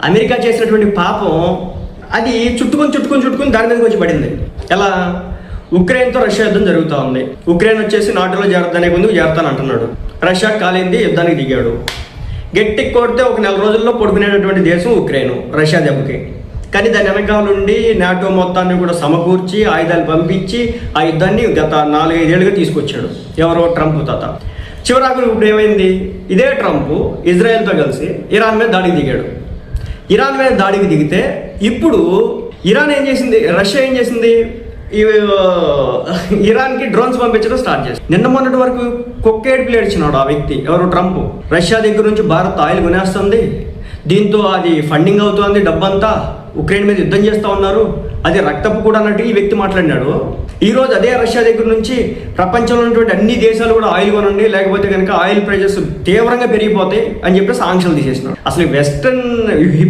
America చేసినటువంటి పాపం అది చుట్టుకుని దాని మీదకి వచ్చి పడింది. ఎలా? ఉక్రెయిన్తో రష్యా యుద్ధం జరుగుతూ ఉంది. ఉక్రెయిన్ వచ్చేసి నాటోలో చేరదానే ముందు చేరతాను అంటున్నాడు. రష్యా కాలింది, యుద్ధానికి దిగాడు. గట్టి కొడితే ఒక 4 రోజుల్లో పడుకునేటటువంటి దేశం ఉక్రెయిన్ రష్యా దెబ్బకి. కానీ దాని వెనకాల నుండి నాటో మొత్తాన్ని కూడా సమకూర్చి ఆయుధాలు పంపించి ఆ యుద్ధాన్ని గత 4-5 ఏళ్ళుగా తీసుకొచ్చాడు. ఎవరో ట్రంప్ తాత. చివరాకు ఇప్పుడు ఏమైంది? ఇదే ట్రంప్ ఇజ్రాయెల్తో కలిసి ఇరాన్ మీద దాడికి దిగాడు. ఇరాన్ మీద దాడికి దిగితే ఇప్పుడు ఇరాన్ ఏం చేసింది? రష్యా ఏం చేసింది? ఇరాన్కి డ్రోన్స్ పంపించడం స్టార్ట్ చేసింది. నిన్న మొన్నటి వరకు కొక్కేడుపులు ఏడ్చినాడు ఆ వ్యక్తి, ఎవరు? ట్రంప్. రష్యా దగ్గర నుంచి భారత్ ఆయిల్ కొనేస్తుంది, దీంతో అది ఫండింగ్ అవుతుంది, డబ్బంతా ఉక్రెయిన్ మీద యుద్ధం చేస్తూ ఉన్నారు, అది రక్తపు కూడా అన్నట్టు ఈ వ్యక్తి మాట్లాడినాడు. ఈరోజు అదే రష్యా దగ్గర నుంచి ప్రపంచంలో ఉన్నటువంటి అన్ని దేశాలు కూడా ఆయిల్ కొనండి, లేకపోతే కనుక ఆయిల్ ప్రైజెస్ తీవ్రంగా పెరిగిపోతాయి అని చెప్పేసి ఆంక్షలు తీసేసినాడు. అసలు వెస్టర్న్